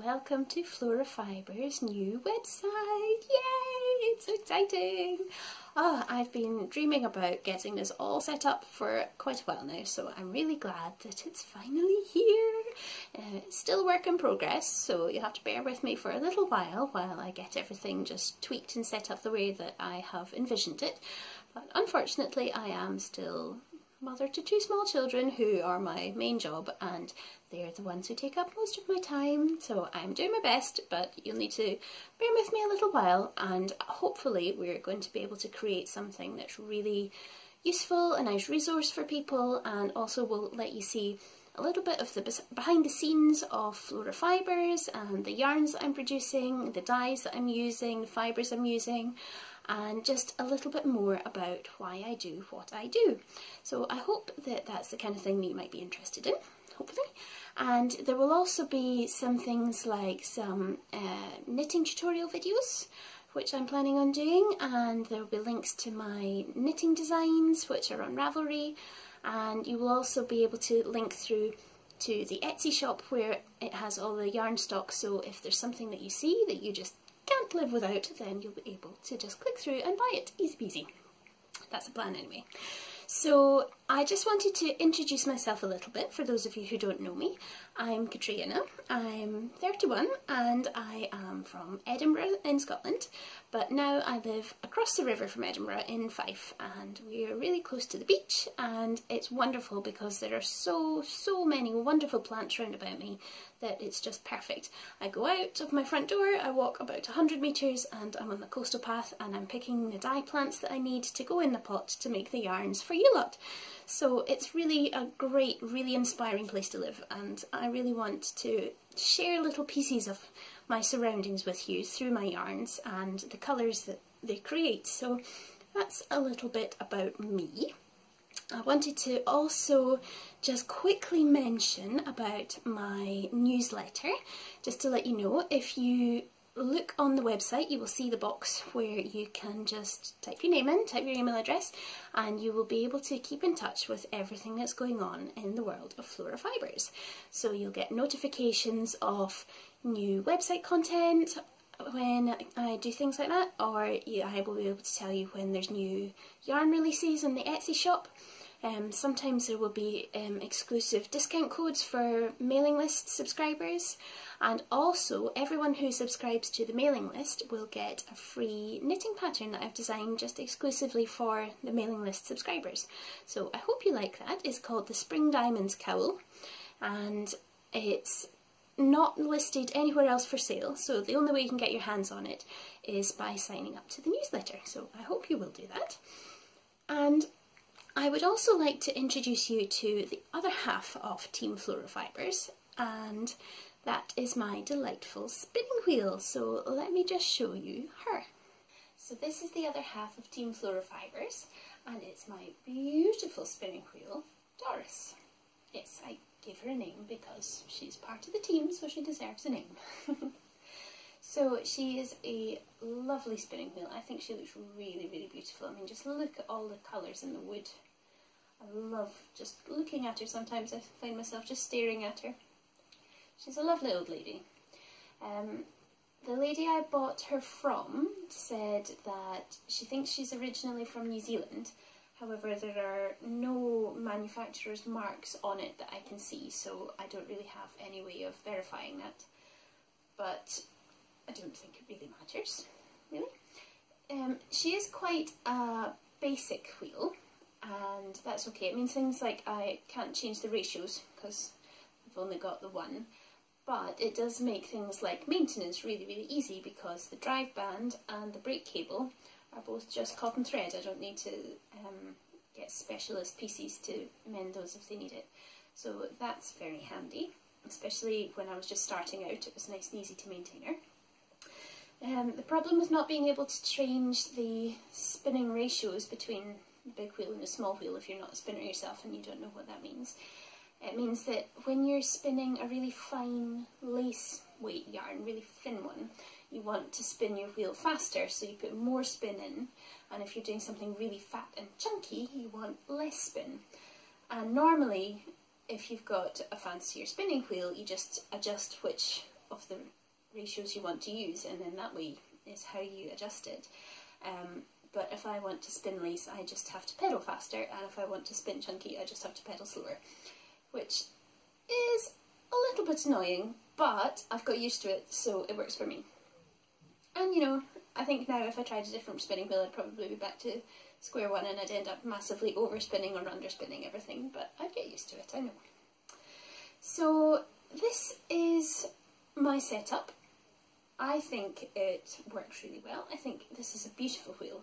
welcome to Flora Fiber's new website. Yay! It's exciting! I've been dreaming about getting this all set up for quite a while now, so I'm really glad that it's finally here. It's still a work in progress, so you'll have to bear with me for a little while I get everything just tweaked and set up the way that I have envisioned it. But unfortunately I am still mother to two small children who are my main job, and they're the ones who take up most of my time, so I'm doing my best, but you'll need to bear with me a little while, and hopefully we're going to be able to create something that's really useful, a nice resource for people, and also will let you see a little bit of the behind the scenes of Flora Fibers and the yarns that I'm producing, the dyes that I'm using, the fibres I'm using, and just a little bit more about why I do what I do. So I hope that that's the kind of thing that you might be interested in, hopefully. And there will also be some things like some knitting tutorial videos, which I'm planning on doing, and there will be links to my knitting designs, which are on Ravelry, and you will also be able to link through to the Etsy shop where it has all the yarn stock, so if there's something that you see that you just can't live without, then you'll be able to just click through and buy it. Easy peasy. That's the plan anyway. So I just wanted to introduce myself a little bit for those of you who don't know me. I'm Katrina, I'm 31 and I am from Edinburgh in Scotland, but now I live across the river from Edinburgh in Fife, and we're really close to the beach, and it's wonderful because there are so many wonderful plants around about me that it's just perfect. I go out of my front door, I walk about 100 metres and I'm on the coastal path, and I'm picking the dye plants that I need to go in the pot to make the yarns for you lot. So it's really a great, really inspiring place to live, and I really want to share little pieces of my surroundings with you through my yarns and the colours that they create. So that's a little bit about me. I wanted to also just quickly mention about my newsletter, just to let you know, if you look on the website you will see the box where you can just type your name in, type your email address, and you will be able to keep in touch with everything that's going on in the world of Flora Fibers. So you'll get notifications of new website content when I do things like that, or I will be able to tell you when there's new yarn releases in the Etsy shop. Sometimes there will be exclusive discount codes for mailing list subscribers, and also everyone who subscribes to the mailing list will get a free knitting pattern that I've designed just exclusively for the mailing list subscribers. So I hope you like that. It's called the Spring Diamonds Cowl, and it's not listed anywhere else for sale, so the only way you can get your hands on it is by signing up to the newsletter, so I hope you will do that. And I would also like to introduce you to the other half of Team Flora Fibers, and that is my delightful spinning wheel. So let me just show you her. So this is the other half of Team Flora Fibers, and it's my beautiful spinning wheel, Doris. Yes, I gave her a name because she's part of the team, so she deserves a name. So she is a lovely spinning wheel. I think she looks really beautiful. I mean, just look at all the colours in the wood. I love just looking at her. Sometimes I find myself just staring at her. She's a lovely old lady. The lady I bought her from said that she thinks she's originally from New Zealand. However, there are no manufacturer's marks on it that I can see, so I don't really have any way of verifying that. But I don't think it really matters, really. She is quite a basic wheel, and that's okay. It means things like I can't change the ratios because I've only got the one, but it does make things like maintenance really easy because the drive band and the brake cable are both just cotton thread. I don't need to get specialist pieces to mend those if they need it. So that's very handy, especially when I was just starting out. It was nice and easy to maintain her. The problem with not being able to change the spinning ratios between a big wheel and a small wheel, if you're not a spinner yourself and you don't know what that means, it means that when you're spinning a really fine lace weight yarn, really thin one, you want to spin your wheel faster, so you put more spin in, and if you're doing something really fat and chunky, you want less spin. And normally, if you've got a fancier spinning wheel, you just adjust which of the ratios you want to use, and then that way is how you adjust it. But if I want to spin lace, I just have to pedal faster, and if I want to spin chunky, I just have to pedal slower, which is a little bit annoying, but I've got used to it, so it works for me. And you know, I think now if I tried a different spinning wheel, I'd probably be back to square one and I'd end up massively overspinning or underspinning everything, but I'd get used to it, I know. So this is my setup. I think it works really well. I think this is a beautiful wheel.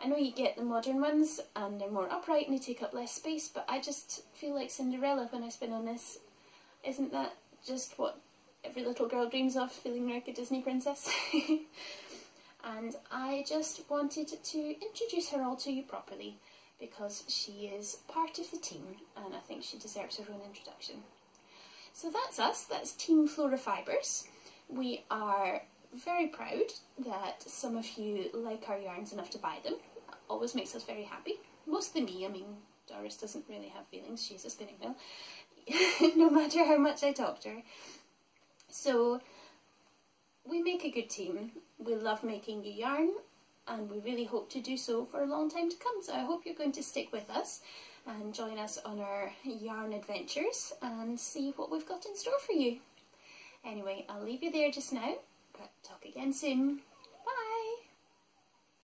I know you get the modern ones and they're more upright and they take up less space, but I just feel like Cinderella when I spin on this. Isn't that just what every little girl dreams of, feeling like a Disney princess? And I just wanted to introduce her all to you properly because she is part of the team and I think she deserves her own introduction. So that's us, that's Team Flora Fibres. We are very proud that some of you like our yarns enough to buy them. That always makes us very happy. Mostly me, I mean, Doris doesn't really have feelings, she's a spinning wheel, no matter how much I talk to her. So, we make a good team. We love making you yarn, and we really hope to do so for a long time to come. So I hope you're going to stick with us and join us on our yarn adventures and see what we've got in store for you. Anyway, I'll leave you there just now, but talk again soon.